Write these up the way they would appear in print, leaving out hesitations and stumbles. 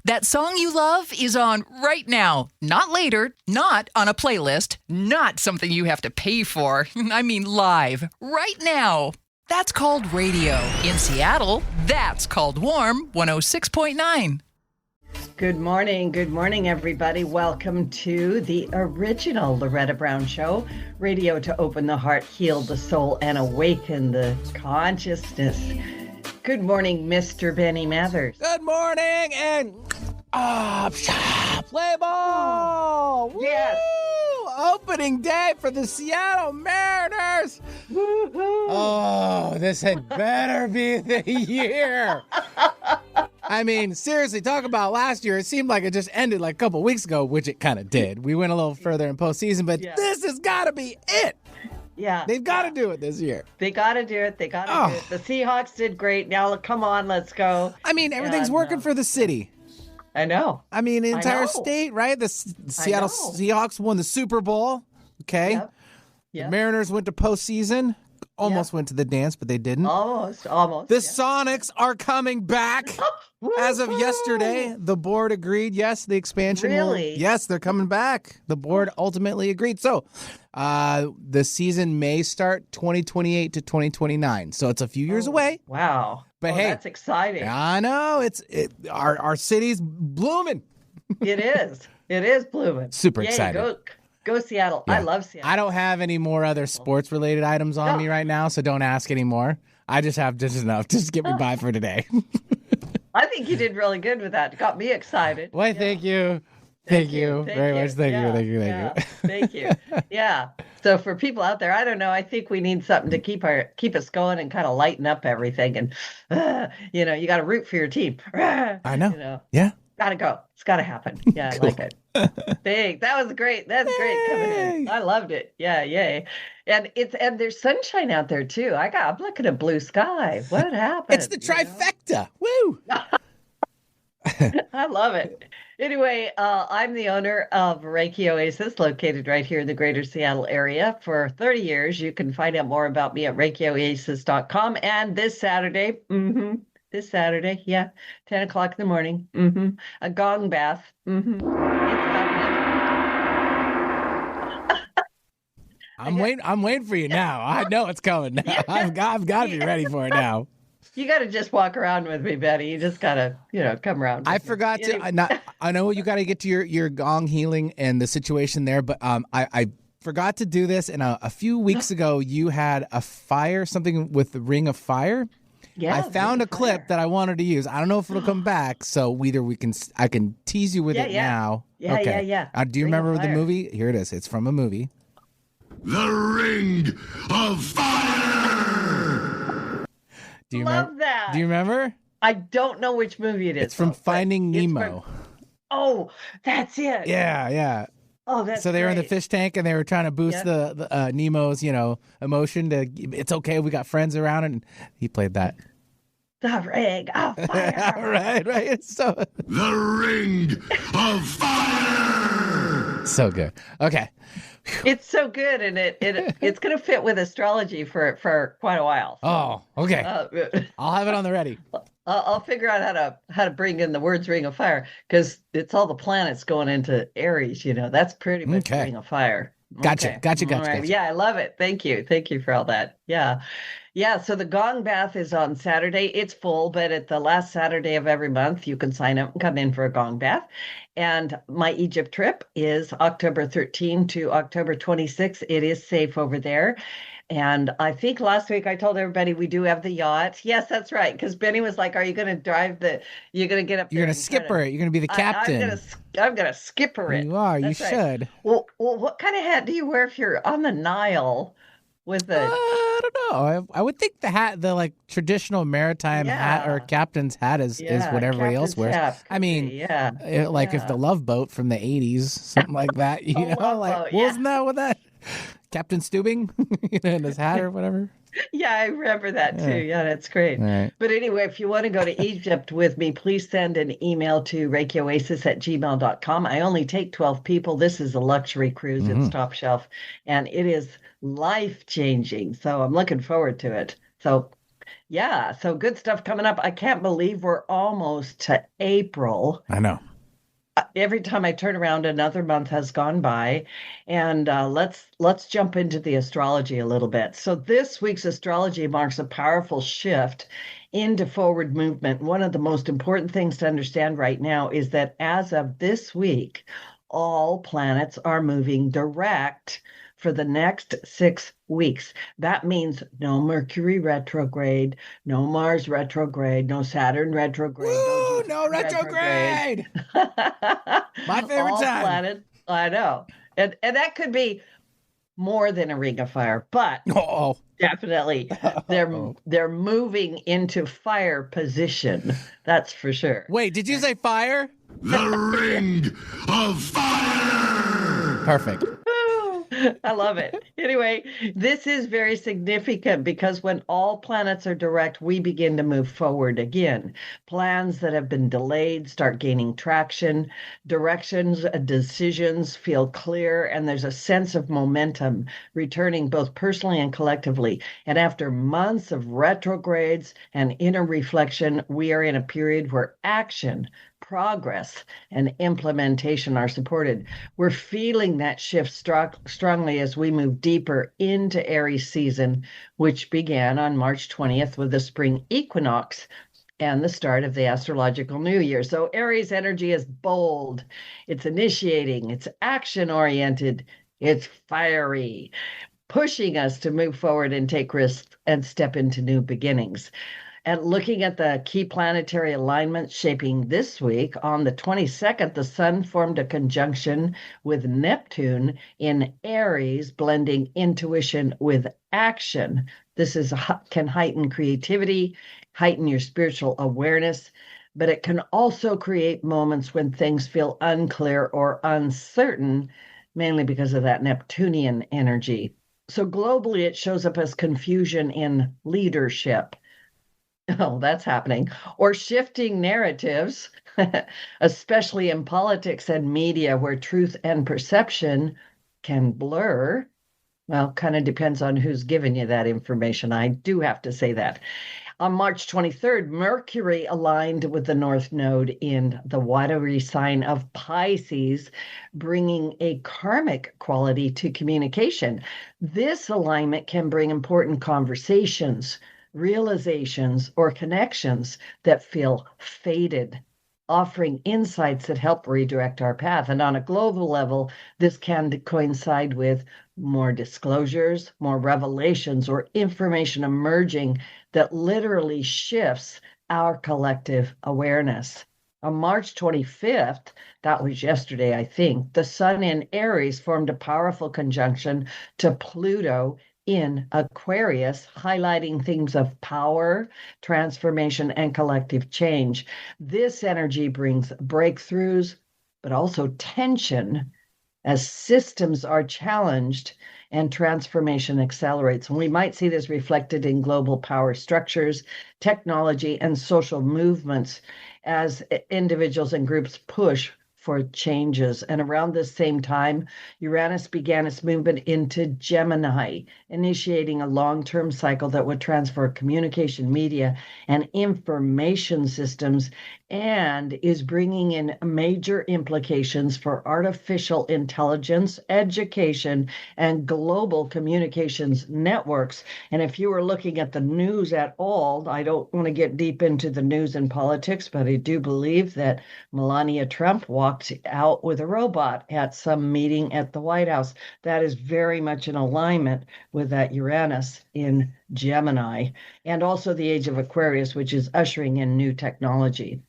That song you love is on right now, not later, not on a playlist, not something you have to pay for. I mean live, right now. That's called radio. In Seattle, that's called Warm 106.9. Good morning, everybody. Welcome to the original Loretta Brown Show, radio to open the heart, heal the soul, and awaken the consciousness. Good morning, Mr. Benny Mathers. Good morning, and play ball! Yes. Woo! Opening day for the Seattle Mariners! Woo-hoo. Oh, this had better be the year! I mean, seriously, talk about last year. It seemed like it just ended like a couple weeks ago, which it kind of did. We went a little further in postseason, but This has got to be it. Yeah. They've got to do it this year. They got to do it. Do it. The Seahawks did great. Now, come on, let's go. I mean, everything's working for the city. I know. I mean, the entire state, right? The Seattle Seahawks won the Super Bowl. Okay. Yep. The Mariners went to postseason. Almost went to the dance, but they didn't. Almost. The Sonics are coming back. As of yesterday, the board agreed. Yes, the expansion. Really? Yes, they're coming back. The board ultimately agreed. So, the season may start 2028 to 2029. So it's a few years away. Wow. But hey, that's exciting. I know our city's blooming. It is. It is blooming. Super excited. Go Seattle. Yeah. I love Seattle. I don't have any more other sports-related items on me right now, so don't ask anymore. I just have just enough. Just get me by for today. I think you did really good with that. It got me excited. Well, thank you. Thank you very much. Thank you. Thank you. Yeah. So for people out there, I don't know. I think we need something to keep us going and kind of lighten up everything. And, you got to root for your team. I know. Yeah. Gotta go. It's gotta happen. Yeah, I like it. Big. That was great. That's great coming in. I loved it. Yeah, yay. And there's sunshine out there too. I'm looking at blue sky. What happened? It's the trifecta. Woo! I love it. Anyway, I'm the owner of Reiki Oasis, located right here in the greater Seattle area for 30 years. You can find out more about me at ReikiOasis.com. And this Saturday, 10 o'clock in the morning. A gong bath. It's happening. I'm waiting for you now. I know it's coming. I've got to be ready for it now. You got to just walk around with me, Betty. You just got to, come around. I forgot to. I know you got to get to your gong healing and the situation there, but I forgot to do this. And a few weeks ago, you had a fire, something with the ring of fire. Yeah, I found a clip that I wanted to use. I don't know if it'll come back, so I can tease you with it now. Yeah, okay. yeah. Do you remember the movie? Here it is. It's from a movie. The Ring of Fire. Love that. Do you remember? I don't know which movie it is. It's from Finding Nemo. Oh, that's it. Yeah. Oh, that's so they were in the great. fish tank and they were trying to boost the Nemo's, emotion to it's okay, we got friends around, and he played that. The Ring of Fire. right. So the Ring of Fire. So good. Okay. It's so good, and it's going to fit with astrology for quite a while. So. Oh, okay. I'll have it on the ready. I'll figure out how to bring in the words Ring of Fire, because it's all the planets going into Aries. That's pretty much Ring of Fire. Gotcha. Right. Yeah, I love it. Thank you for all that. Yeah. So the Gong Bath is on Saturday. It's full, but at the last Saturday of every month, you can sign up and come in for a Gong Bath. And my Egypt trip is October 13 to October 26. It is safe over there. And I think last week I told everybody we do have the yacht. Yes, that's right. Because Benny was like, "Are you going to drive you're going to get up there? You're going to skipper it. You're going to be the captain." I'm going to skipper it. You are. That's you right. should. Well, what kind of hat do you wear if you're on the Nile with the? I don't know. I would think the hat, the like traditional maritime hat or captain's hat is what everybody else wears. I mean, if the Love Boat from the 80s, something like that, wasn't that what that? Captain Steubing in his hat or whatever. Yeah, I remember that too. Yeah, that's great. Right. But anyway, if you want to go to Egypt with me, please send an email to ReikiOasis@gmail.com. I only take 12 people. This is a luxury cruise. It's top shelf, and it is life-changing. So I'm looking forward to it. So Yeah, so good stuff coming up. I can't believe we're almost to April. I know. Every time I turn around, another month has gone by, and let's jump into the astrology a little bit. So this week's astrology marks a powerful shift into forward movement. One of the most important things to understand right now is that as of this week, all planets are moving direct for the next 6 weeks. That means no Mercury retrograde, no Mars retrograde, no Saturn retrograde, Woo, no no Jupiter retrograde. My favorite all time. planets, I know. And that could be more than a ring of fire, but Oh, definitely they're moving into fire position. That's for sure. wait, did you say fire? The ring of fire! Perfect. I love it. Anyway, this is very significant because when all planets are direct, we begin to move forward again. Plans that have been delayed start gaining traction. Directions, decisions feel clear, and there's a sense of momentum returning both personally and collectively. And after months of retrogrades and inner reflection, we are in a period where action, progress, and implementation are supported. We're feeling that shift strongly as we move deeper into Aries season, which began on March 20th with the spring equinox and the start of the astrological new year. So Aries energy is bold, it's initiating, it's action oriented, it's fiery, pushing us to move forward and take risks and step into new beginnings. And looking at the key planetary alignments shaping this week, on the 22nd, the Sun formed a conjunction with Neptune in Aries, blending intuition with action. This can heighten creativity, heighten your spiritual awareness, but it can also create moments when things feel unclear or uncertain, mainly because of that Neptunian energy. So globally, it shows up as confusion in leadership. Oh, that's happening. Or shifting narratives, especially in politics and media, where truth and perception can blur. Well, kind of depends on who's giving you that information. I do have to say that. On March 23rd, Mercury aligned with the North Node in the watery sign of Pisces, bringing a karmic quality to communication. This alignment can bring important conversations, realizations, or connections that feel faded, offering insights that help redirect our path. And on a global level, this can coincide with more disclosures, more revelations, or information emerging that literally shifts our collective awareness. On March 25th, that was yesterday, I think, the Sun in Aries formed a powerful conjunction to Pluto in Aquarius, highlighting themes of power, transformation, and collective change. This energy brings breakthroughs, but also tension as systems are challenged and transformation accelerates. And we might see this reflected in global power structures, technology, and social movements as individuals and groups push for changes. And around this same time, Uranus began its movement into Gemini, initiating a long-term cycle that would transform communication, media, and information systems, and is bringing in major implications for artificial intelligence, education, and global communications networks. And if you were looking at the news at all, I don't want to get deep into the news and politics, but I do believe that Melania Trump walked out with a robot at some meeting at the White House. That is very much in alignment with that Uranus in Gemini, and also the age of Aquarius, which is ushering in new technology.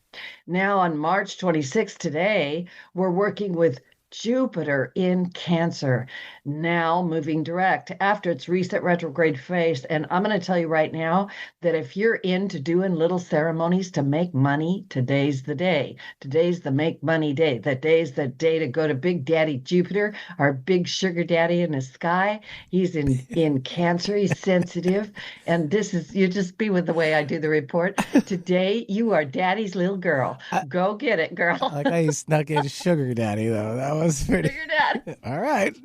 Now on March 26th today, we're working with Jupiter in Cancer, now moving direct after its recent retrograde phase. And I'm going to tell you right now that if you're into doing little ceremonies to make money, today's the day. Today's the make money day. That day's the day to go to Big Daddy Jupiter, our big sugar daddy in the sky. He's in Cancer. He's sensitive. And this is, you just be with the way I do the report. Today, you are daddy's little girl. Go get it, girl. Like how you snuck in sugar daddy, though. That was That's pretty. Sugar daddy. All right.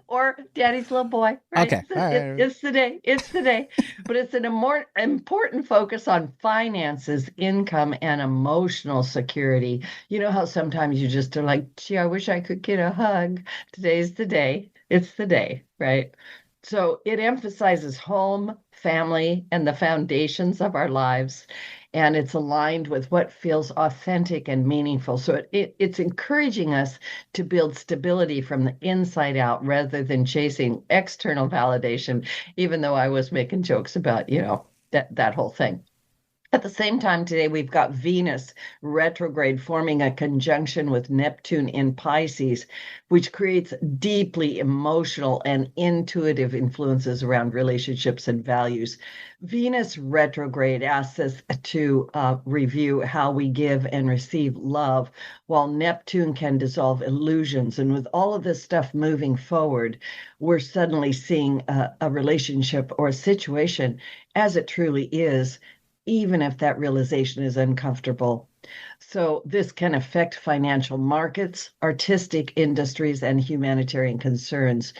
or daddy's little boy. Right? Okay. All right. It's the day. It's the day. But it's an more important focus on finances, income, and emotional security. You know how sometimes you just are like, gee, I wish I could get a hug. Today's the day. It's the day, right? So it emphasizes home, family, and the foundations of our lives. And it's aligned with what feels authentic and meaningful. So it's encouraging us to build stability from the inside out rather than chasing external validation, even though I was making jokes about, that whole thing. At the same time today, we've got Venus retrograde forming a conjunction with Neptune in Pisces, which creates deeply emotional and intuitive influences around relationships and values. Venus retrograde asks us to review how we give and receive love, while Neptune can dissolve illusions. And with all of this stuff moving forward, we're suddenly seeing a relationship or a situation as it truly is, even if that realization is uncomfortable. So this can affect financial markets, artistic industries, and humanitarian concerns.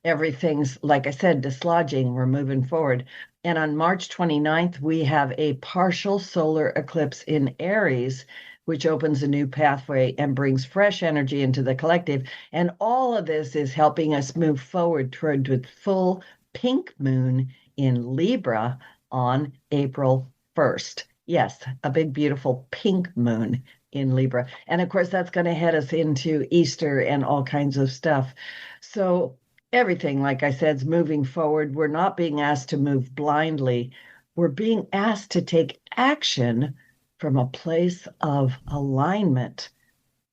Everything's, like I said, dislodging. We're moving forward. And on March 29th, we have a partial solar eclipse in Aries, which opens a new pathway and brings fresh energy into the collective. And all of this is helping us move forward toward the full pink moon in Libra on April 1st. Yes, a big, beautiful pink moon in Libra. And of course, that's going to head us into Easter and all kinds of stuff. So everything, like I said, is moving forward. We're not being asked to move blindly. We're being asked to take action from a place of alignment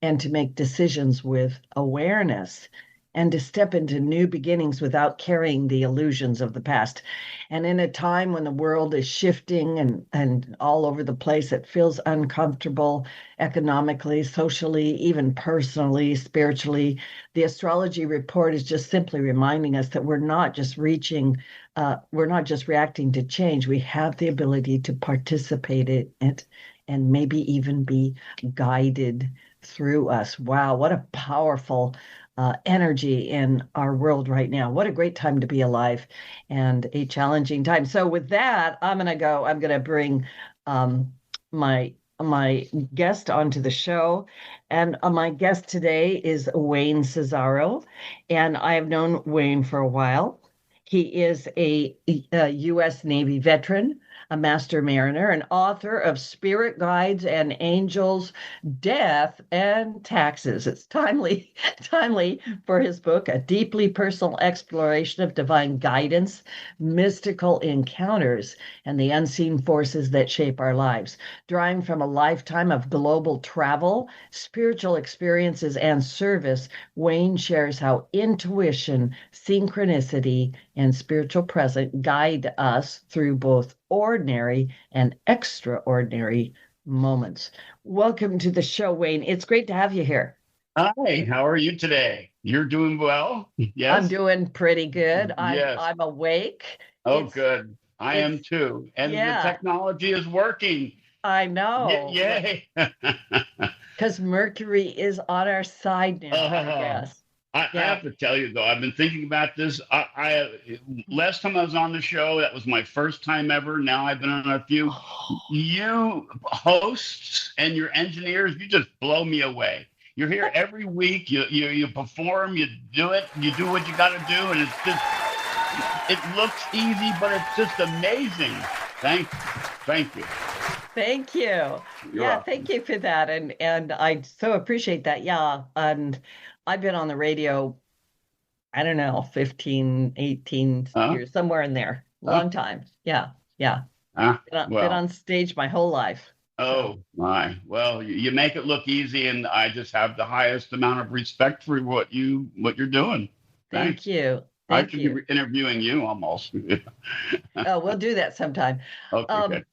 and to make decisions with awareness and to step into new beginnings without carrying the illusions of the past. And in a time when the world is shifting and all over the place, it feels uncomfortable economically, socially, even personally, spiritually. The astrology report is just simply reminding us that we're not just reacting, we're not just reacting to change. We have the ability to participate in it and maybe even be guided through us. Wow, what a powerful energy in our world right now. What a great time to be alive and a challenging time. So with that, I'm going to bring my guest onto the show. And my guest today is Wayne Cesaro. And I have known Wayne for a while. He is a U.S. Navy veteran, a master mariner, and author of Spirit Guides and Angels, Death and Taxes. It's timely for his book, a deeply personal exploration of divine guidance, mystical encounters, and the unseen forces that shape our lives. Drawing from a lifetime of global travel, spiritual experiences, and service, Wayne shares how intuition, synchronicity, and spiritual presence guide us through both ordinary and extraordinary moments. Welcome to the show, Wayne. It's great to have you here. Hi, how are you today? You're doing well? Yes. I'm doing pretty good. Yes. I'm awake. Oh, good. I am too. And the technology is working. I know. Yay. Because Mercury is on our side now, I guess. I have to tell you, though, I've been thinking about this. Last time I was on the show, that was my first time ever. Now I've been on a few. You hosts and your engineers, you just blow me away. You're here every week. You perform. You do it. You do what you got to do, and it looks easy, but it's just amazing. Thank you. Thank you. Thank you for that, and I so appreciate that. Yeah, and I've been on the radio, I don't know, 15, 18 years, somewhere in there. Long time. Yeah. Been on stage my whole life. Oh, my. Well, you make it look easy, and I just have the highest amount of respect for what you're doing. Thank you. I should be interviewing you almost. Oh, we'll do that sometime. Okay, good.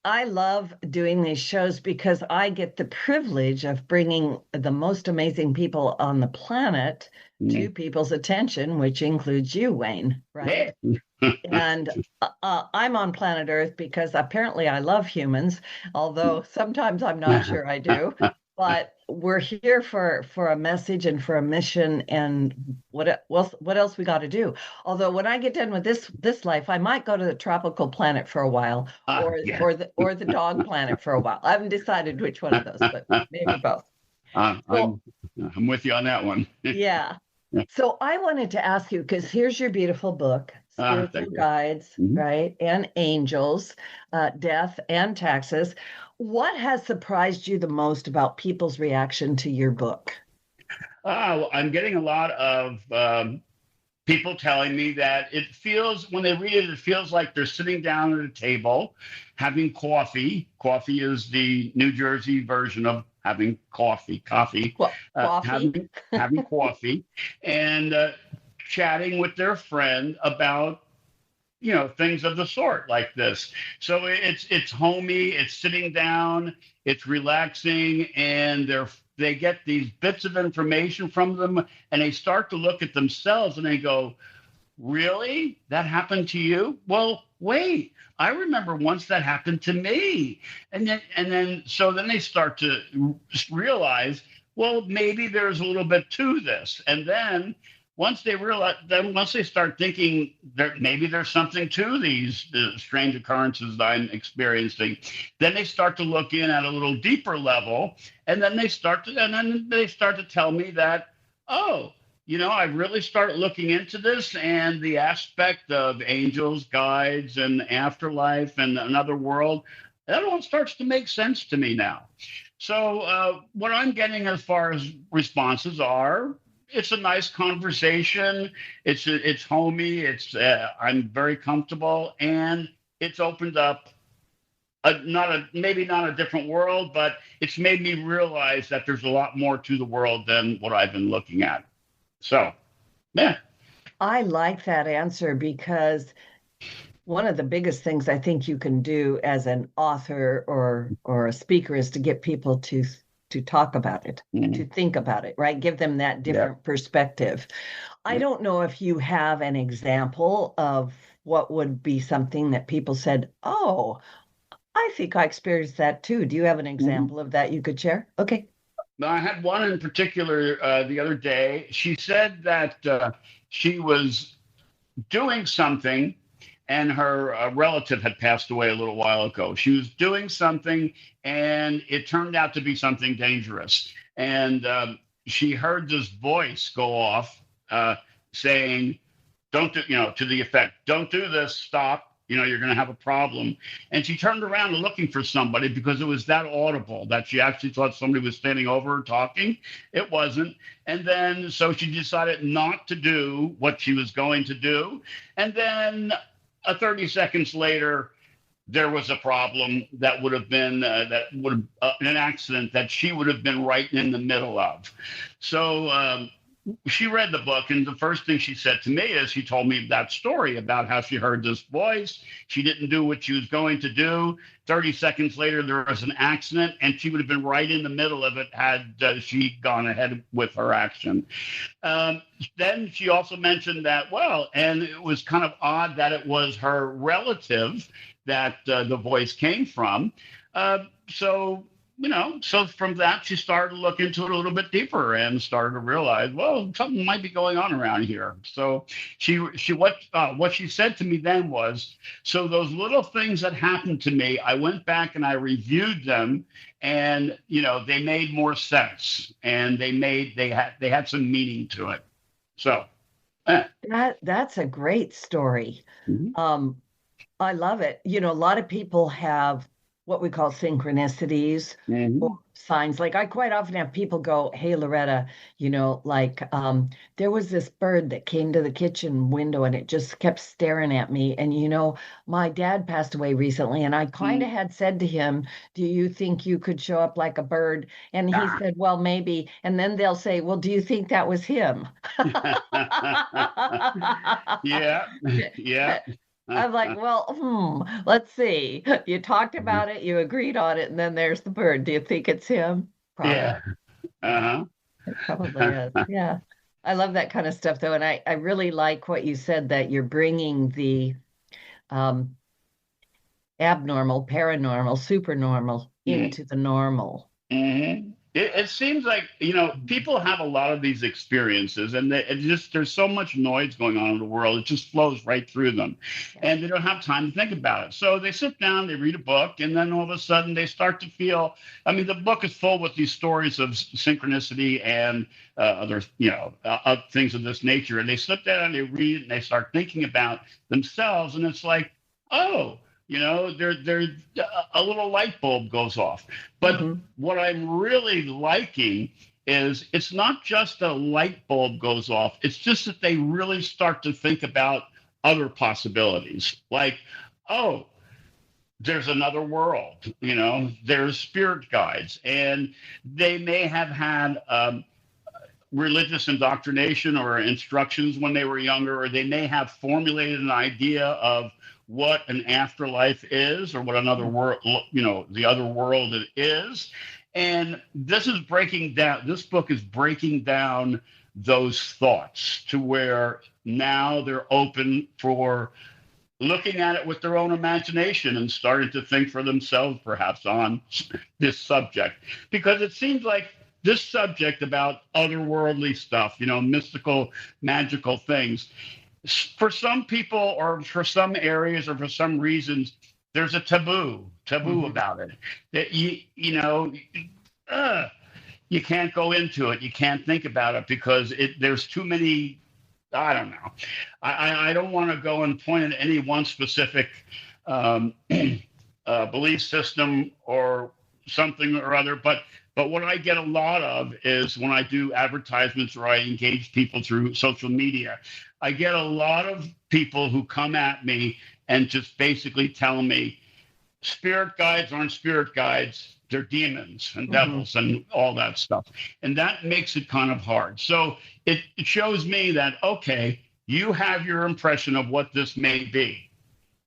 I love doing these shows because I get the privilege of bringing the most amazing people on the planet to people's attention, which includes you, Wayne, right? And I'm on planet Earth because apparently I love humans, although sometimes I'm not sure I do. but we're here for a message and for a mission, and what else we got to do? Although when I get done with this life, I might go to the tropical planet for a while, Yeah. or the dog planet for a while. I haven't decided which one of those, but maybe both. So I'm with you on that one. yeah. Yeah. So I wanted to ask you, because here's your beautiful book, Thank Spiritual you. Guides, Mhm. right? And Angels, Death and Taxes. What has surprised you the most about people's reaction to your book? Well, I'm getting a lot of people telling me that it feels, when they read it, it feels like they're sitting down at a table having coffee. Coffee is the New Jersey version of having coffee. Coffee. Coffee? Having coffee and chatting with their friend about things of the sort like this. So it's homey, it's sitting down, it's relaxing, and they get these bits of information from them, and they start to look at themselves and they go, really, that happened to you? Well, wait, I remember once that happened to me. And then they start to realize, well, maybe there's a little bit to this. And then once they start thinking that maybe there's something to these strange occurrences that I'm experiencing, then they start to look in at a little deeper level, and then they start to tell me that, oh, I really start looking into this, and the aspect of angels, guides, and afterlife and another world, that all starts to make sense to me now. So what I'm getting as far as responses are, it's a nice conversation. It's homey. I'm very comfortable, and it's opened up maybe not a different world, but it's made me realize that there's a lot more to the world than what I've been looking at. So, yeah. I like that answer, because one of the biggest things I think you can do as an author or a speaker is to get people to talk about it, to think about it, right? Give them that different perspective. I don't know if you have an example of what would be something that people said, oh, I think I experienced that too. Do you have an example of that you could share? Okay. I had one in particular the other day. She said that she was doing something, and her relative had passed away a little while ago. She was doing something, and it turned out to be something dangerous. And she heard this voice go off saying, don't do, to the effect, don't do this, stop. You're going to have a problem. And she turned around looking for somebody because it was that audible that she actually thought somebody was standing over her talking. It wasn't. And then so she decided not to do what she was going to do. And then 30 seconds later, there was a problem that would have been an accident that she would have been right in the middle of. So she read the book, and the first thing she said to me is, she told me that story about how she heard this voice. She didn't do what she was going to do. 30 seconds later, there was an accident, and she would have been right in the middle of it had she gone ahead with her action. Then she also mentioned that, and it was kind of odd that it was her relative that the voice came from. So from that, she started to look into it a little bit deeper and started to realize, well, something might be going on around here. So what she said to me then was, so those little things that happened to me, I went back and I reviewed them, and they made more sense, and they had some meaning to it. So That's a great story. Mhm. I love it. A lot of people have what we call synchronicities or signs. Like, I quite often have people go, hey, Loretta, there was this bird that came to the kitchen window and it just kept staring at me. And, my dad passed away recently, and I kind of had said to him, do you think you could show up like a bird? And he said, well, maybe. And then they'll say, well, do you think that was him? Yeah. Yeah. I'm like, well, let's see. You talked about it, you agreed on it, and then there's the bird. Do you think it's him? Probably. Yeah. Uh-huh. It probably is. Yeah. I love that kind of stuff, though. And I really like what you said, that you're bringing the abnormal, paranormal, supernormal into the normal. Mm-hmm. It seems like, people have a lot of these experiences, and there's so much noise going on in the world. It just flows right through them, and they don't have time to think about it. So they sit down, they read a book, and then all of a sudden they start to feel. I mean, the book is full with these stories of synchronicity and other, things of this nature. And they sit down and they read it, and they start thinking about themselves, and it's like, oh. There a little light bulb goes off. But what I'm really liking is it's not just a light bulb goes off. It's just that they really start to think about other possibilities. Like, oh, there's another world, there's spirit guides. And they may have had religious indoctrination or instructions when they were younger, or they may have formulated an idea of what an afterlife is, or what another world, the other world is. And this book is breaking down those thoughts to where now they're open for looking at it with their own imagination and starting to think for themselves, perhaps, on this subject. Because it seems like this subject about otherworldly stuff, mystical, magical things, for some people, or for some areas, or for some reasons, there's a taboo about it. That you can't go into it, you can't think about it, because there's too many. I don't know. I don't want to go and point at any one specific belief system or something or other, but what I get a lot of is when I do advertisements or I engage people through social media, I get a lot of people who come at me and just basically tell me spirit guides aren't spirit guides. They're demons and devils and all that stuff. And that makes it kind of hard. So it shows me that, okay, you have your impression of what this may be.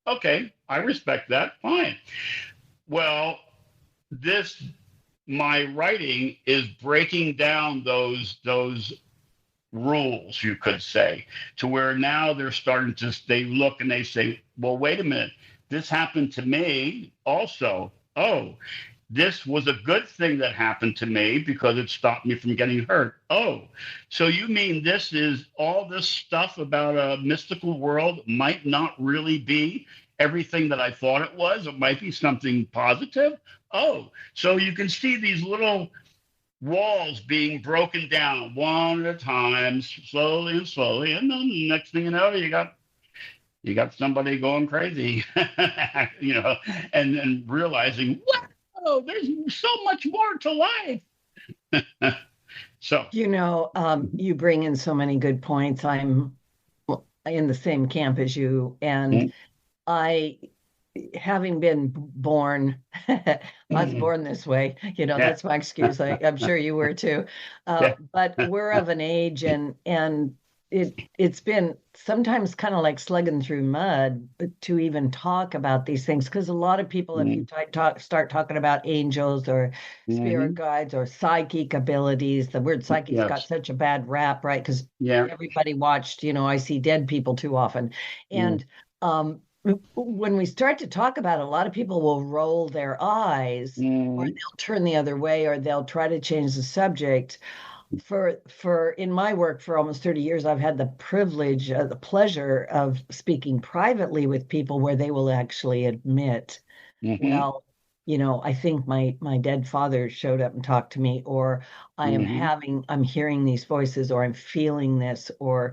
Okay, I respect that. Fine. Well, my writing is breaking down those rules, you could say, to where now they're starting to, they look and they say, well, wait a minute, this happened to me also. Oh, this was a good thing that happened to me because it stopped me from getting hurt. Oh, so you mean this is all this stuff about a mystical world might not really be everything that I thought it was. It might be something positive. Oh, so you can see these little walls being broken down one at a time, slowly and slowly, and then the next thing you know, you got somebody going crazy, and realizing, wow, there's so much more to life. So you bring in so many good points. I'm in the same camp as you, and I, having been born, I was born this way, that's my excuse. I'm sure you were too. But we're of an age, and it's been sometimes kind of like slugging through mud to even talk about these things, because a lot of people, if you start talking about angels or spirit guides or psychic abilities, the word psychic's got such a bad rap, right? Because everybody watched, I see dead people too often. And when we start to talk about it, a lot of people will roll their eyes, or they'll turn the other way, or they'll try to change the subject. For in my work for almost 30 years, I've had the privilege, the pleasure of speaking privately with people where they will actually admit, well, I think my dead father showed up and talked to me, or I'm hearing these voices, or I'm feeling this, or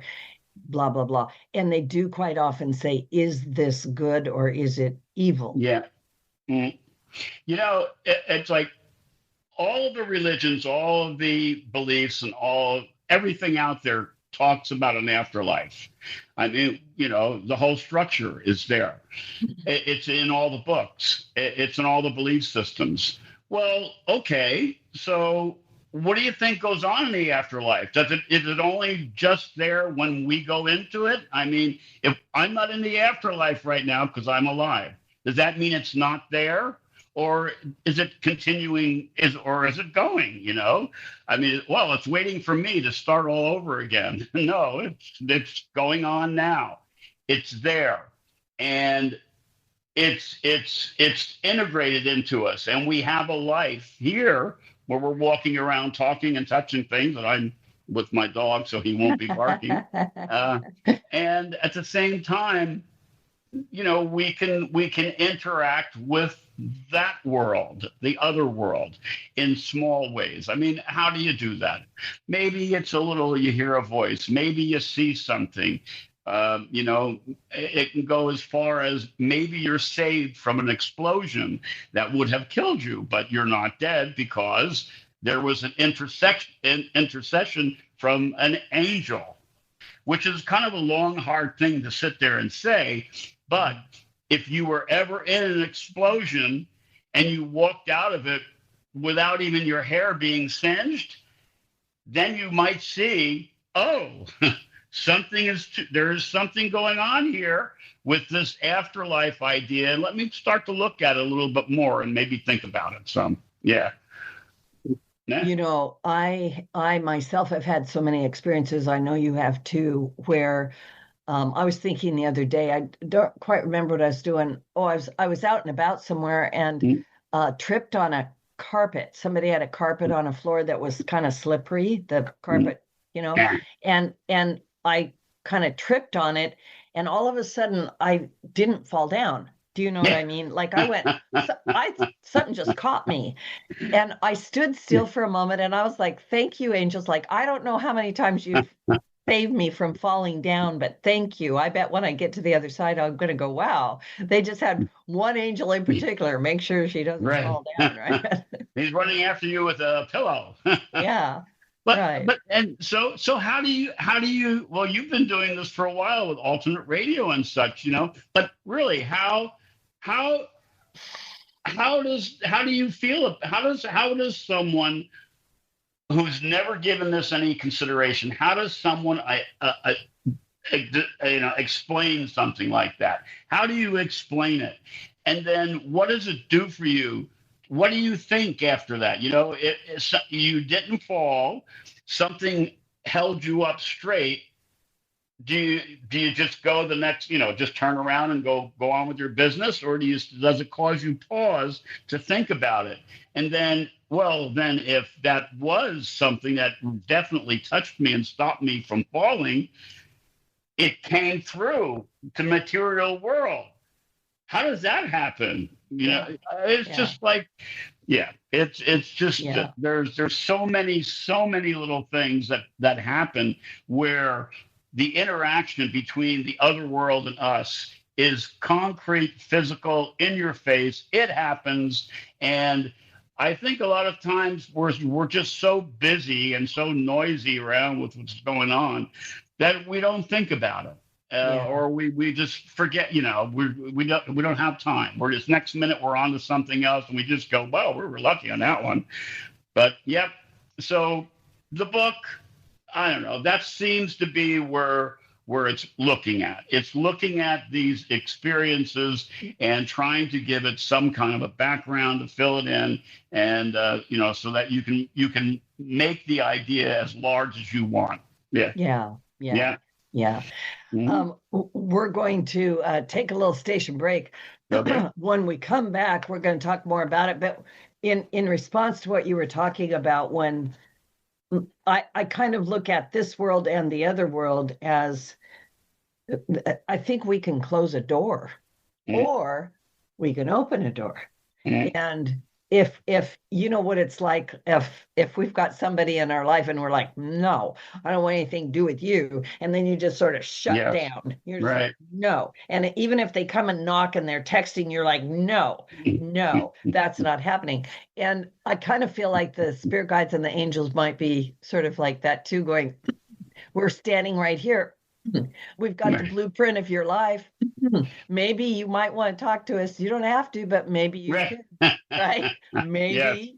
blah, blah, blah. And they do quite often say, is this good or is it evil? Yeah. It's like all of the religions, all of the beliefs, and everything out there talks about an afterlife. I mean, the whole structure is there. It's in all the books. It's in all the belief systems. Well, okay, so what do you think goes on in the afterlife? Is it only just there when we go into it? I mean, if I'm not in the afterlife right now because I'm alive, does that mean it's not there? Or is it continuing, or is it going, I mean, well, it's waiting for me to start all over again. No, it's going on now. It's there. And it's integrated into us. And we have a life here where we're walking around talking and touching things, and I'm with my dog, so he won't be barking. And at the same time, we can interact with that world, the other world, in small ways. I mean, how do you do that? Maybe it's a little, you hear a voice, maybe you see something. It can go as far as maybe you're saved from an explosion that would have killed you, but you're not dead because there was an intercession from an angel, which is kind of a long, hard thing to sit there and say. But if you were ever in an explosion and you walked out of it without even your hair being singed, then you might see, oh, there is something going on here with this afterlife idea. And let me start to look at it a little bit more and maybe think about it some. Yeah. I myself have had so many experiences. I know you have too, where I was thinking the other day, I don't quite remember what I was doing. Oh, I was out and about somewhere and tripped on a carpet. Somebody had a carpet on a floor that was kind of slippery, the carpet, and I kind of tripped on it, and all of a sudden I didn't fall down. Do you know what I mean? Like I went, something just caught me, and I stood still for a moment, and I was like, "Thank you, angels." Like I don't know how many times you've saved me from falling down, but thank you. I bet when I get to the other side, I'm going to go, "Wow, they just had one angel in particular. Make sure she doesn't fall down." Right? He's running after you with a pillow. Yeah. But right. So how do you well, you've been doing this for a while with alternate radio and such, but really how do you feel? How does someone who's never given this any consideration, how does someone explain something like that? How do you explain it? And then what does it do for you? What do you think after that? You didn't fall. Something held you up straight. Do you just go the next, just turn around and go on with your business, or does it cause you pause to think about it? And then if that was something that definitely touched me and stopped me from falling, it came through the material world. How does that happen? It's just like, it's just there's so many little things that happen where the interaction between the other world and us is concrete, physical, in your face. It happens, and I think a lot of times we're just so busy and so noisy around with what's going on that we don't think about it. Or we just forget, we don't have time. We're just next minute we're on to something else, and we just go, well, we were lucky on that one. But so the book, I don't know, that seems to be where it's looking at. It's looking at these experiences and trying to give it some kind of a background to fill it in, and so that you can make the idea as large as you want. Yeah. Mm-hmm. We're going to take a little station break. Okay. When we come back, we're going to talk more about it. But in response to what you were talking about, when I kind of look at this world and the other world as, I think we can close a door, or we can open a door. And if you know what it's like, if we've got somebody in our life and we're like, no, I don't want anything to do with you, and then you just sort of shut down. You're just like, no. And even if they come and knock and they're texting, you're like, no, that's not happening. And I kind of feel like the spirit guides and the angels might be sort of like that too, going, we're standing right here. We've got the blueprint of your life. Maybe you might want to talk to us. You don't have to, but maybe you could, right? Maybe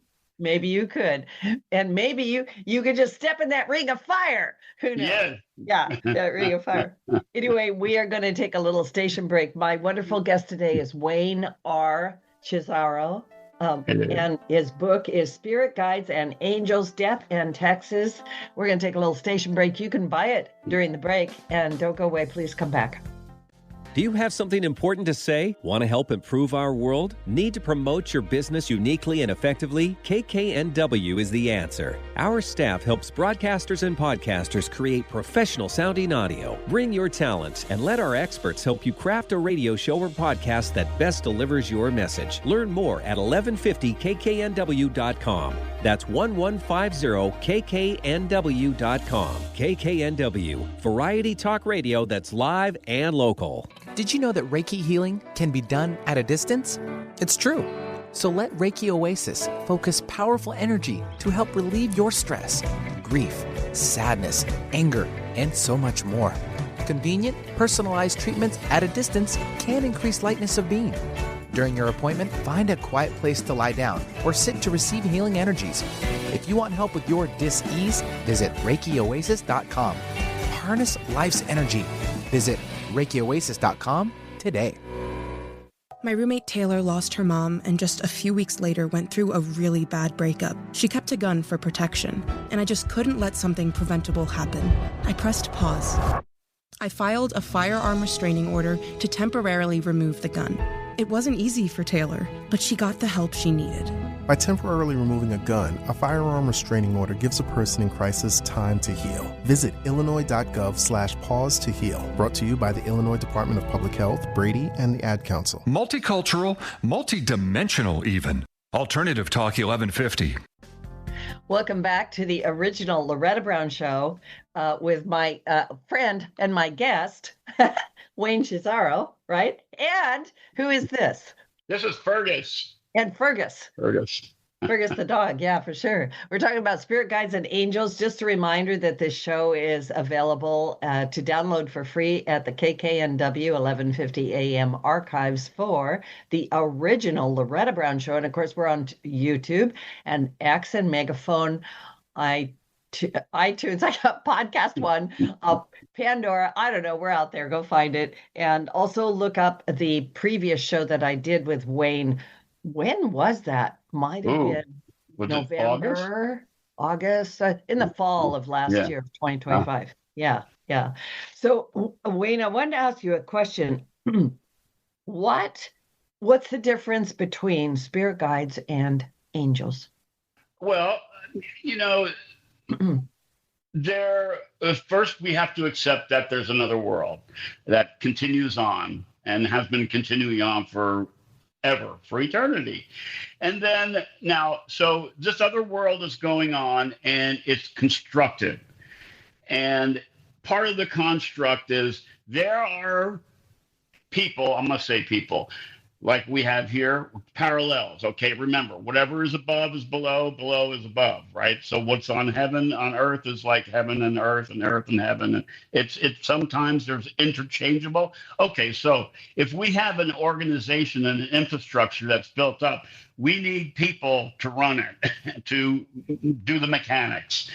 you could. And maybe you could just step in that ring of fire. Who knows? Yeah, that ring of fire. Anyway, we are going to take a little station break. My wonderful guest today is Wayne R. Cesaro. And his book is Spirit Guides and Angels, Death and Taxes. We're going to take a little station break. You can buy it during the break. And don't go away. Please come back. Do you have something important to say? Want to help improve our world? Need to promote your business uniquely and effectively? KKNW is the answer. Our staff helps broadcasters and podcasters create professional sounding audio. Bring your talents and let our experts help you craft a radio show or podcast that best delivers your message. Learn more at 1150kknw.com. That's 1150kknw.com. KKNW, variety talk radio that's live and local. Did you know that Reiki healing can be done at a distance? It's true. So let Reiki Oasis focus powerful energy to help relieve your stress, grief, sadness, anger, and so much more. Convenient, personalized treatments at a distance can increase lightness of being. During your appointment, find a quiet place to lie down or sit to receive healing energies. If you want help with your dis-ease, visit ReikiOasis.com. Harness life's energy. Visit ReikiOasis.com today. My roommate Taylor lost her mom and just a few weeks later went through a really bad breakup. She kept a gun for protection, and I just couldn't let something preventable happen. I pressed pause. I filed a firearm restraining order to temporarily remove the gun. It wasn't easy for Taylor, but she got the help she needed. By temporarily removing a gun, a firearm restraining order gives a person in crisis time to heal. Visit illinois.gov/pause to heal. Brought to you by the Illinois Department of Public Health, Brady, and the Ad Council. Multicultural, multidimensional even. Alternative Talk 1150. Welcome back to the original Loretta Brown Show with my friend and my guest, Wayne Cesaro, right? And who is this? This is Fergus. And Fergus. Fergus the dog, yeah, for sure. We're talking about spirit guides and angels. Just a reminder that this show is available to download for free at the KKNW 1150 AM archives for the original Loretta Brown Show. And of course, we're on YouTube and X and Megaphone, iTunes. I got Podcast One, Pandora. I don't know. We're out there. Go find it. And also look up the previous show that I did with Wayne. When was that? Might have been November, August, in the fall of last year, 2025. Yeah. So, Wayne, I wanted to ask you a question. What's the difference between spirit guides and angels? Well, first we have to accept that there's another world that continues on and has been continuing on for eternity. And then so this other world is going on and it's constructed. And part of the construct is there are people, I'm going to say people, like we have here, parallels. Okay, remember, whatever is above is below, below is above, right? So what's on heaven, on earth is like heaven and earth and heaven. And it's sometimes there's interchangeable. Okay, so if we have an organization and an infrastructure that's built up, we need people to run it, to do the mechanics.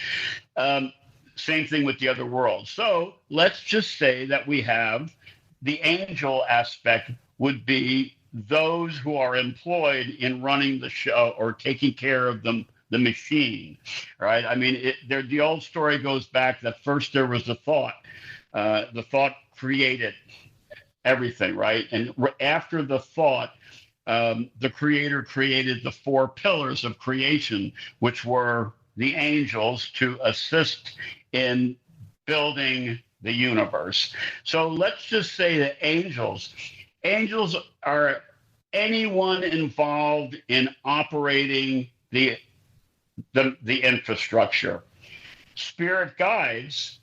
Same thing with the other world. So let's just say that we have the angel aspect would be those who are employed in running the show or taking care of the machine, right? I mean, the old story goes back that first there was the thought created everything, right? And after the thought, the creator created the four pillars of creation, which were the angels to assist in building the universe. So let's just say that angels are anyone involved in operating the infrastructure. Spirit guides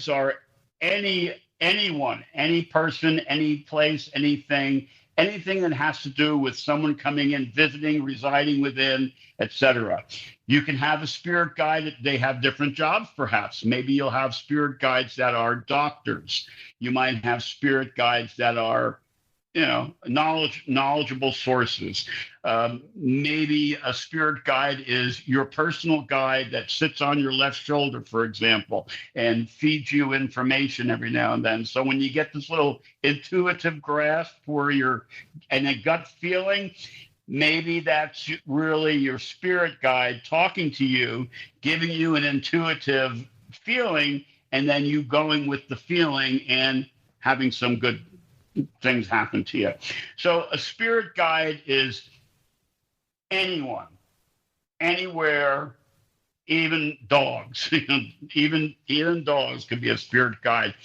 are anyone, any person, any place, anything that has to do with someone coming in, visiting, residing within, etc. You can have a spirit guide. They have different jobs, perhaps. Maybe you'll have spirit guides that are doctors. You might have spirit guides that are, knowledgeable sources. Maybe a spirit guide is your personal guide that sits on your left shoulder, for example, and feeds you information every now and then. So when you get this little intuitive grasp and a gut feeling, maybe that's really your spirit guide talking to you, giving you an intuitive feeling, and then you going with the feeling and having some good things happen to you. So a spirit guide is anyone, anywhere, even dogs. even dogs could be a spirit guide.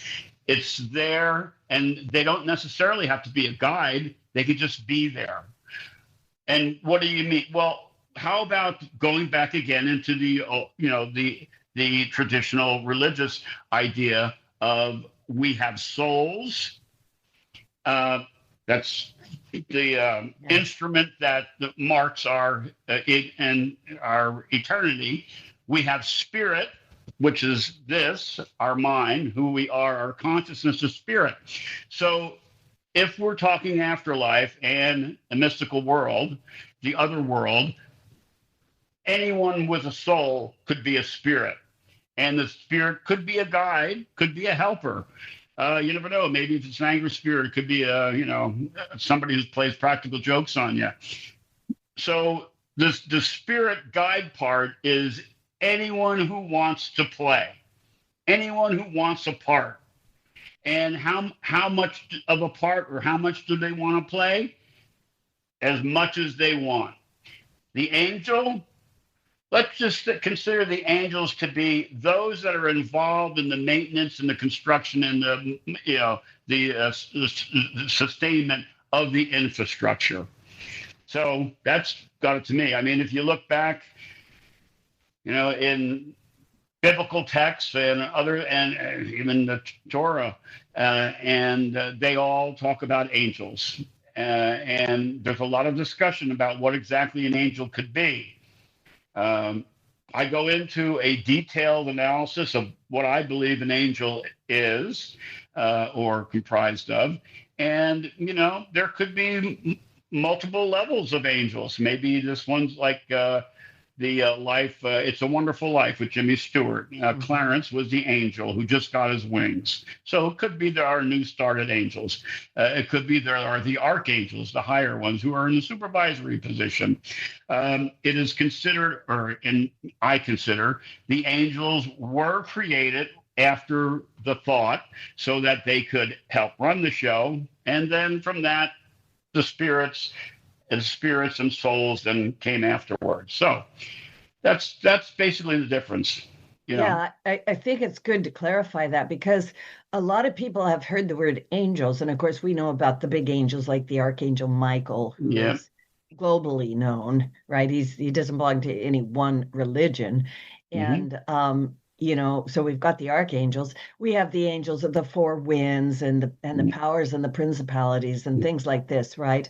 It's there, and they don't necessarily have to be a guide. They could just be there. And what do you mean? Well, how about going back again into the traditional religious idea of we have souls. That's the instrument that marks our eternity. We have spirit, which is this, our mind, who we are, our consciousness is spirit. So if we're talking afterlife and a mystical world, the other world, anyone with a soul could be a spirit. And the spirit could be a guide, could be a helper. You never know. Maybe if it's an angry spirit, it could be somebody who plays practical jokes on you. So the spirit guide part is anyone who wants to play, anyone who wants a part. And how much of a part or how much do they want to play? As much as they want. The angel, let's just consider the angels to be those that are involved in the maintenance and the construction and the sustainment of the infrastructure. So that's got it to me. I mean, if you look back, in biblical texts and even the Torah, and they all talk about angels. And there's a lot of discussion about what exactly an angel could be. I go into a detailed analysis of what I believe an angel is or comprised of. And, there could be multiple levels of angels. Maybe this one's like the life, It's a Wonderful Life with Jimmy Stewart. Clarence was the angel who just got his wings. So it could be there are new started angels. It could be there are the archangels, the higher ones who are in the supervisory position. It is considered, I consider, the angels were created after the thought so that they could help run the show. And then from that, the spirits and souls then came afterwards. So that's basically the difference. Yeah, I think it's good to clarify that because a lot of people have heard the word angels. And of course, we know about the big angels like the Archangel Michael, who is globally known, right? He doesn't belong to any one religion. And, so we've got the archangels. We have the angels of the four winds and the powers and the principalities and things like this, right?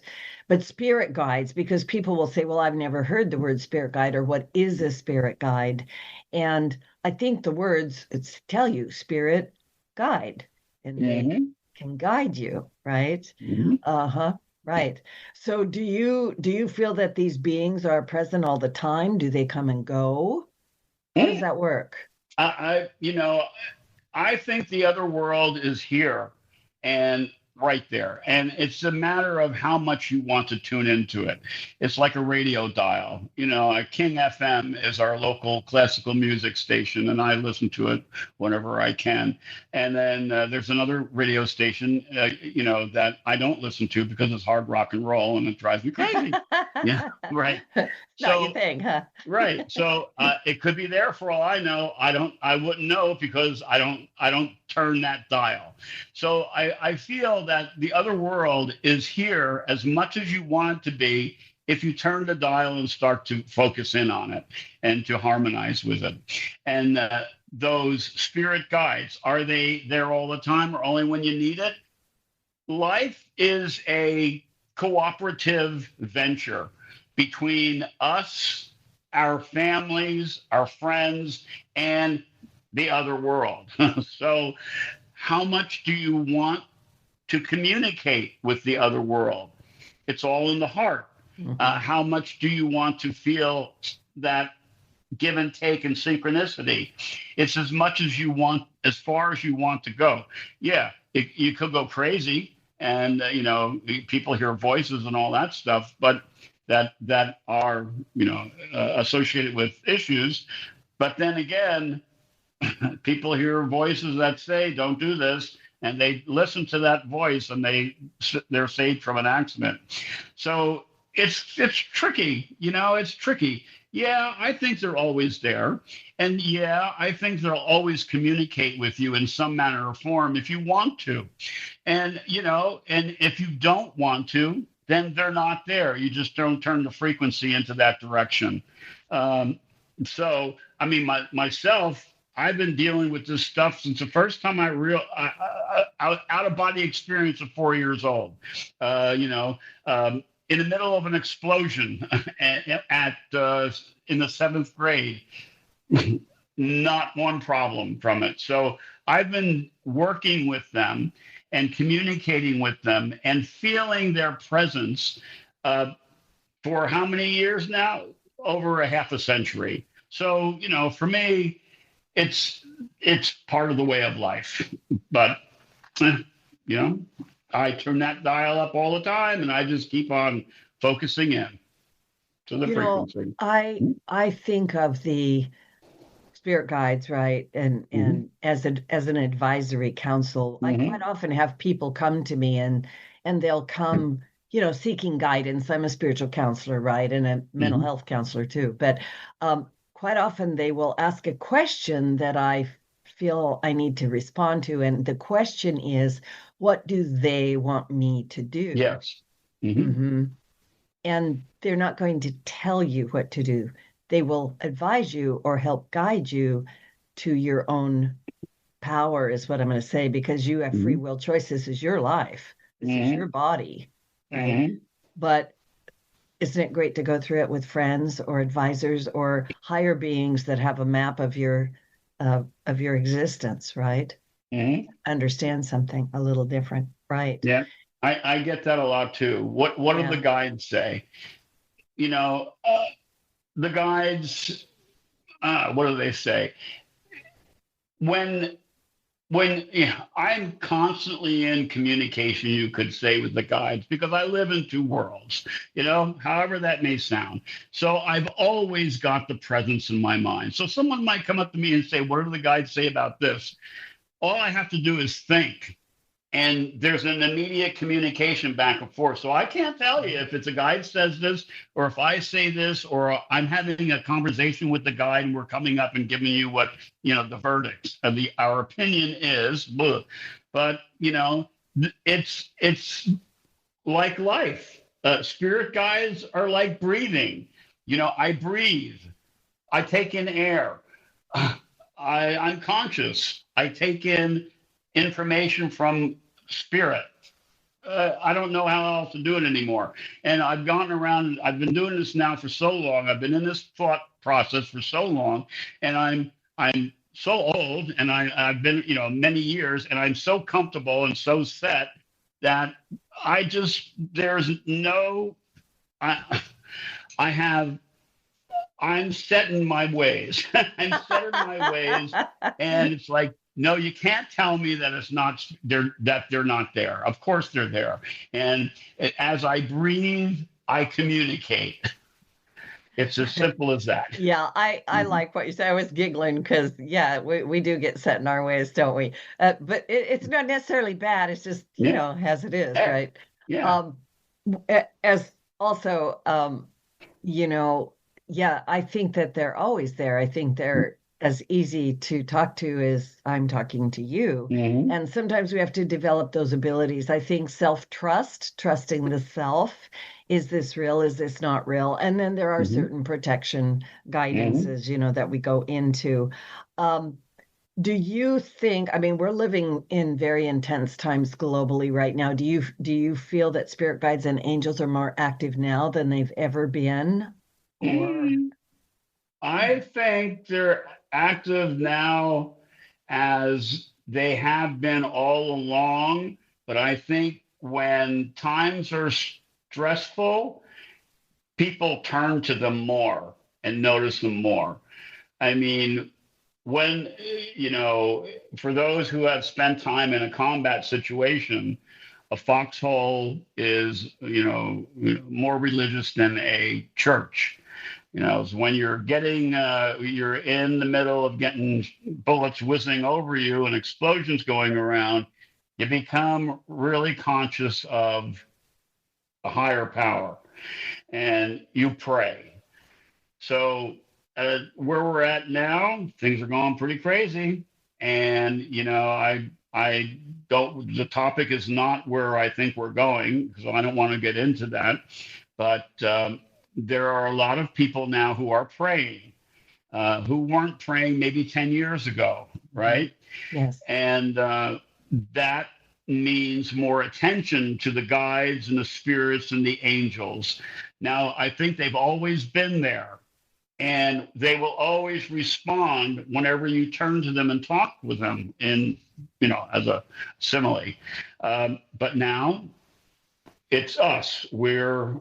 But spirit guides, because people will say, well, I've never heard the word spirit guide, or what is a spirit guide? And I think the words tell you spirit guide, and they can guide you, right? Right. So do you feel that these beings are present all the time? Do they come and go? How does that work? I think the other world is here and right there. And it's a matter of how much you want to tune into it. It's like a radio dial. King FM is our local classical music station, and I listen to it whenever I can. And then there's another radio station, that I don't listen to because it's hard rock and roll and it drives me crazy. Yeah, right. Not your thing, huh? Right. So it could be there for all I know. I wouldn't know because I don't turn that dial. So I feel that the other world is here as much as you want it to be if you turn the dial and start to focus in on it and to harmonize with it. And those spirit guides, are they there all the time or only when you need it? Life is a cooperative venture between us, our families, our friends, and the other world. So how much do you want to communicate with the other world? It's all in the heart. How much do you want to feel that give and take and synchronicity? It's as much as you want, as far as you want to go. Yeah, you could go crazy and, people hear voices and all that stuff, but that are, associated with issues. But then again, people hear voices that say, don't do this. and they listen to that voice, and they're saved from an accident. So it's tricky, it's tricky. Yeah, I think they're always there. And yeah, I think they'll always communicate with you in some manner or form if you want to. And, and if you don't want to, then they're not there. You just don't turn the frequency into that direction. So, I mean, myself, I've been dealing with this stuff since the first time out of body experience of 4 years old. In the middle of an explosion in the 7th grade, not one problem from it. So I've been working with them and communicating with them and feeling their presence for how many years now? Over a half a century. So, for me, it's part of the way of life. But, I turn that dial up all the time, and I just keep on focusing in to the frequency. I think of the spirit guides, right? And as an advisory council, I quite often have people come to me and they'll come, seeking guidance. I'm a spiritual counselor, right? And a mental health counselor too. But quite often they will ask a question that I feel I need to respond to. And the question is, what do they want me to do? Yes. And they're not going to tell you what to do. They will advise you or help guide you to your own power, is what I'm going to say, because you have free will choice. This is your life. This is your body. Right? But isn't it great to go through it with friends or advisors or higher beings that have a map of your existence, right? Understand something a little different, right? Yeah, I get that a lot too. What do the guides say? The guides, what do they say? When I'm constantly in communication, you could say, with the guides, because I live in two worlds, however that may sound. So I've always got the presence in my mind. So someone might come up to me and say, what do the guides say about this? All I have to do is think. And there's an immediate communication back and forth. So I can't tell you if it's a guide says this, or if I say this, or I'm having a conversation with the guide and we're coming up and giving you what, the verdict of our opinion is. But, it's like life. Spirit guides are like breathing. I breathe. I take in air. I'm conscious. I take in information from spirit. I don't know how else to do it anymore. And I've gone around, I've been doing this now for so long. I've been in this thought process for so long, and I'm so old, and I've been, many years, and I'm so comfortable and so set that I'm set in my ways. I'm set in my ways, and it's like, no, you can't tell me that they're not there. Of course they're there. And as I breathe, I communicate. It's as simple as that. Yeah, I like what you said. I was giggling because, we do get set in our ways, don't we? But it's not necessarily bad. It's just, as it is, right? Yeah. As also, I think that they're always there. I think they're as easy to talk to as I'm talking to you. And sometimes we have to develop those abilities. I think self-trust, trusting the self. Is this real? Is this not real? And then there are certain protection guidances, that we go into. Do you think, we're living in very intense times globally right now. Do you feel that spirit guides and angels are more active now than they've ever been? Or... I think they're active now as they have been all along, but I think when times are stressful, people turn to them more and notice them more. When, for those who have spent time in a combat situation, a foxhole is, more religious than a church. When you're you're in the middle of getting bullets whizzing over you and explosions going around, You become really conscious of a higher power, and you pray. So where we're at now, things are going pretty crazy, and I don't. The topic is not where I think we're going, so I don't want to get into that. But there are a lot of people now who are praying, who weren't praying maybe 10 years ago, right? Yes. And that means more attention to the guides and the spirits and the angels. Now, I think they've always been there, and they will always respond whenever you turn to them and talk with them as a simile. But now it's us. We're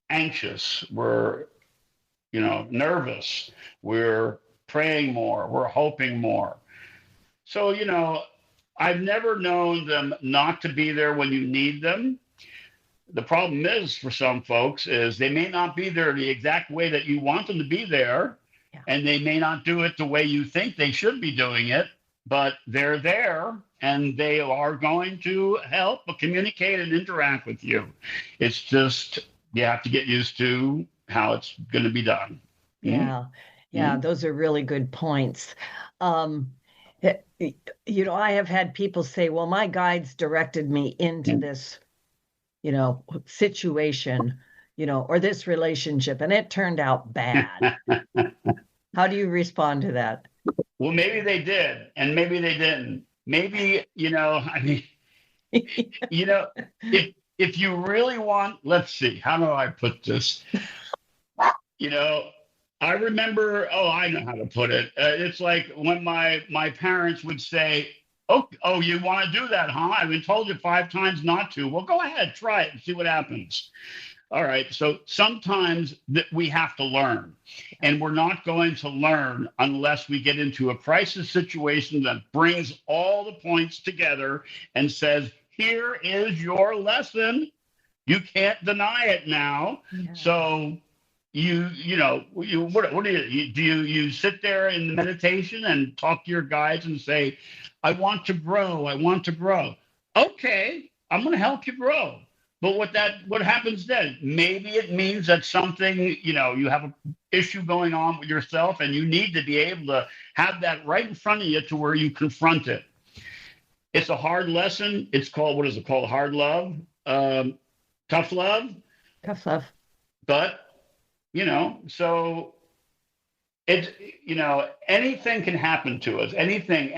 anxious. We're, nervous. We're praying more. We're hoping more. So, I've never known them not to be there when you need them. The problem is, for some folks, is they may not be there the exact way that you want them to be there, and they may not do it the way you think they should be doing it, but they're there, and they are going to help communicate and interact with you. It's just you have to get used to how it's going to be done. Yeah. Yeah, those are really good points. I have had people say, well, my guides directed me into this, situation, or this relationship, and it turned out bad. How do you respond to that? Well, maybe they did, and maybe they didn't. Maybe, if you really want, let's see, how do I put this? I remember, I know how to put it. It's like when my parents would say, oh, you want to do that, huh? I've been told you 5 times not to. Well, go ahead, try it and see what happens. All right. So sometimes we have to learn, and we're not going to learn unless we get into a crisis situation that brings all the points together and says, here is your lesson. You can't deny it now. Yeah. So what do you sit there in meditation and talk to your guides and say, I want to grow. I want to grow. Okay, I'm going to help you grow. But what happens then? Maybe it means that something, you have an issue going on with yourself, and you need to be able to have that right in front of you to where you confront it. It's a hard lesson. It's called, what is it called? Hard love? Tough love? Tough love. But, so it's, anything can happen to us. Anything.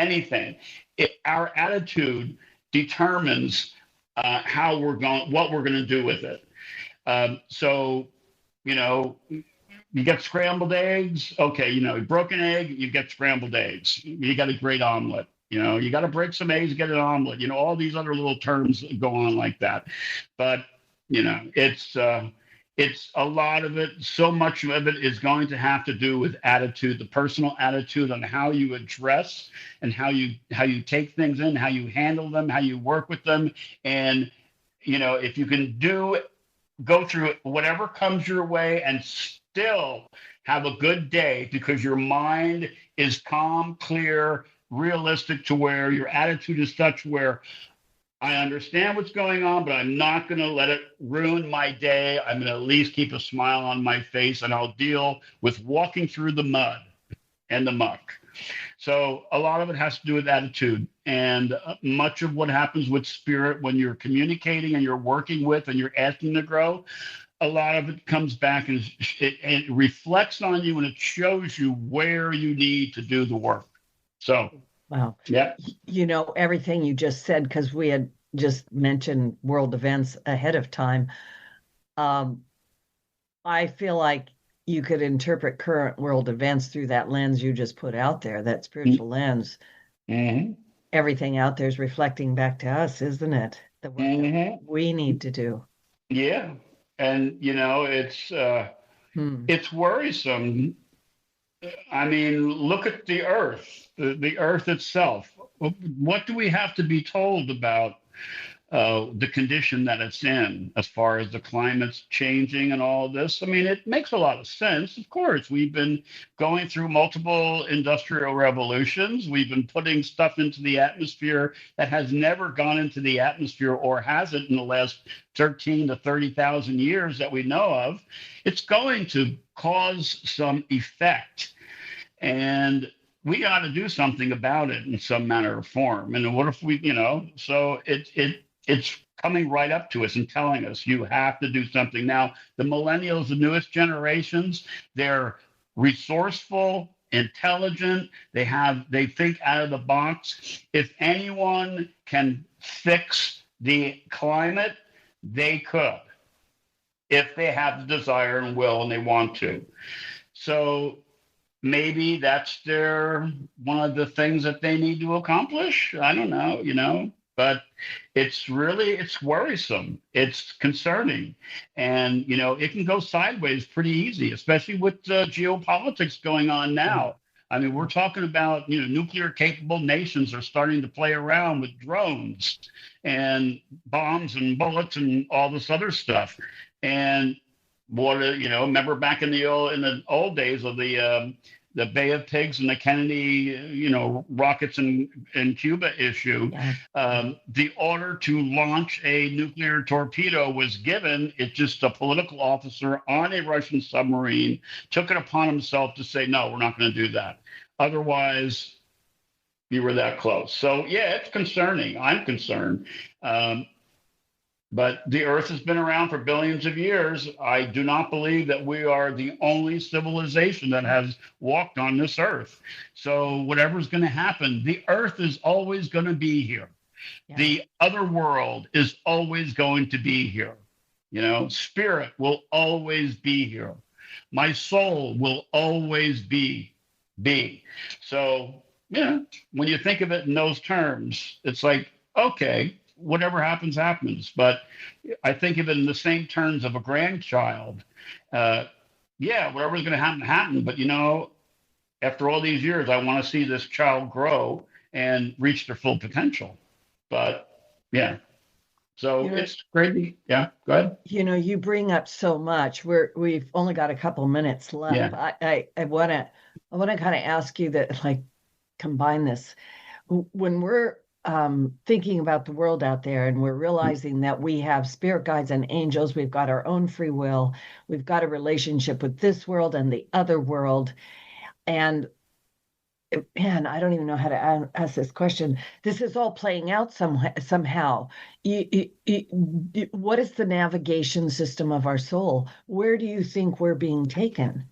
Our attitude determines what we're going to do with it. So, you get scrambled eggs. Okay, broken egg, you get scrambled eggs. You got a great omelet. You got to break some eggs, get an omelet. All these other little terms go on like that. But, it's a lot of it. So much of it is going to have to do with attitude, the personal attitude on how you address and how you take things in, how you handle them, how you work with them. And, if you can go through whatever comes your way and still have a good day because your mind is calm, clear, realistic, to where your attitude is such where I understand what's going on, but I'm not going to let it ruin my day. I'm going to at least keep a smile on my face, and I'll deal with walking through the mud and the muck. So a lot of it has to do with attitude, and much of what happens with spirit when you're communicating and you're working with and you're asking to grow, a lot of it comes back and it reflects on you, and it shows you where you need to do the work. So. Wow. Yeah. Everything you just said, because we had just mentioned world events ahead of time. I feel like you could interpret current world events through that lens you just put out there, that spiritual lens. Mm-hmm. Everything out there is reflecting back to us, isn't it? The work that we need to do. Yeah. And, it's worrisome. I mean, look at the earth, the earth itself. What do we have to be told about the condition that it's in as far as the climate's changing and all of this. I mean, it makes a lot of sense. Of course, we've been going through multiple industrial revolutions. We've been putting stuff into the atmosphere that has never gone into the atmosphere or hasn't in the last 13 to 30,000 years that we know of. It's going to cause some effect. And we got to do something about it in some manner or form. And what if we, so it's coming right up to us and telling us you have to do something. Now, the millennials, the newest generations, they're resourceful, intelligent. They think out of the box. If anyone can fix the climate, they could, if they have the desire and will and they want to. So maybe that's one of the things that they need to accomplish. I don't know, but it's worrisome. It's concerning. And, it can go sideways pretty easy, especially with geopolitics going on now. I mean, we're talking about, nuclear capable nations are starting to play around with drones and bombs and bullets and all this other stuff. And remember back in the old days of the Bay of Pigs and the Kennedy, rockets in Cuba issue, the order to launch a nuclear torpedo was given. It's just a political officer on a Russian submarine took it upon himself to say, no, we're not going to do that. Otherwise, you were that close. So, yeah, it's concerning. I'm concerned. But the Earth has been around for billions of years. I do not believe that we are the only civilization that has walked on this Earth. So whatever's going to happen, the Earth is always going to be here. Yeah. The other world is always going to be here. Spirit will always be here. My soul will always be. So, when you think of it in those terms, it's like, okay, whatever happens, happens. But I think of it in the same terms of a grandchild. Whatever's going to happen. But, after all these years, I want to see this child grow and reach their full potential. But, yeah. So it's crazy. Yeah, go ahead. You bring up so much. We've only got a couple minutes left. Yeah. I want to kind of ask you that, like, combine this. When we're thinking about the world out there and we're realizing that we have spirit guides and angels, we've got our own free will, we've got a relationship with this world and the other world. And man, I don't even know how to ask this question. This is all playing out somehow. What is the navigation system of our soul? Where do you think we're being taken?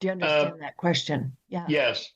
Do you understand that question? Yeah. Yes.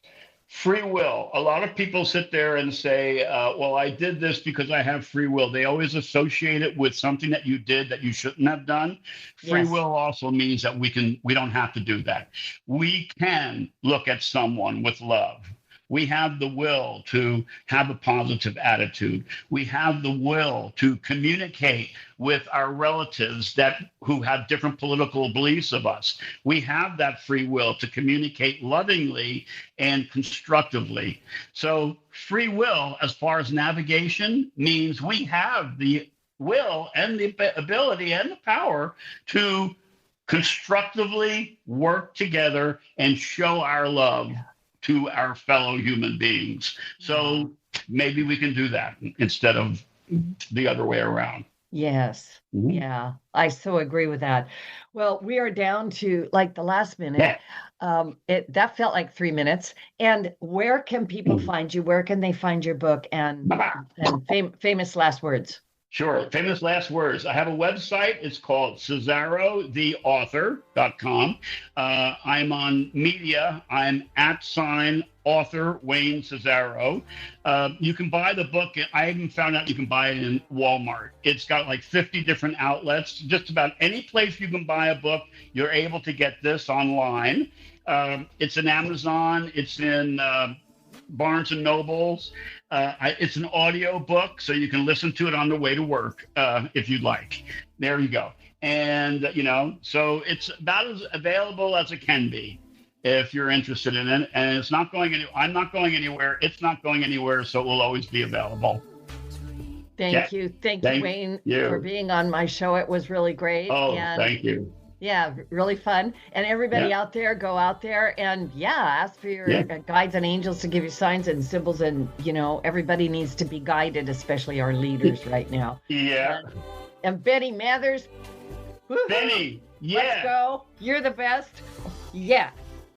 Free will. A lot of people sit there and say, well, I did this because I have free will. They always associate it with something that you did that you shouldn't have done. Free will also means that we don't have to do that. We can look at someone with love. We have the will to have a positive attitude. We have the will to communicate with our relatives who have different political beliefs of us. We have that free will to communicate lovingly and constructively. So free will, as far as navigation, means we have the will and the ability and the power to constructively work together and show our love to our fellow human beings. So maybe we can do that instead of the other way around. Yes. Mm-hmm. Yeah, I so agree with that. Well, we are down to like the last minute. Yeah. That felt like 3 minutes. And where can people find you? Where can they find your book and famous last words? Sure. Famous last words. I have a website. It's called CesaroTheAuthor.com. I'm on media. I'm @author Wayne Cesaro. You can buy the book. I even found out you can buy it in Walmart. It's got like 50 different outlets. Just about any place you can buy a book, you're able to get this online. It's in Amazon. It's in Barnes and Nobles. It's an audio book, so you can listen to it on the way to work if you'd like. There you go. And, so it's about as available as it can be if you're interested in it. And it's not going I'm not going anywhere. It's not going anywhere, so it will always be available. Thank you. Thank you, Wayne, for being on my show. It was really great. Oh, and thank you. Yeah, really fun. And everybody out there, go out there and ask for your guides and angels to give you signs and symbols. And, everybody needs to be guided, especially our leaders right now. Yeah. And Benny Mathers. Benny, Let's go. You're the best. Yeah.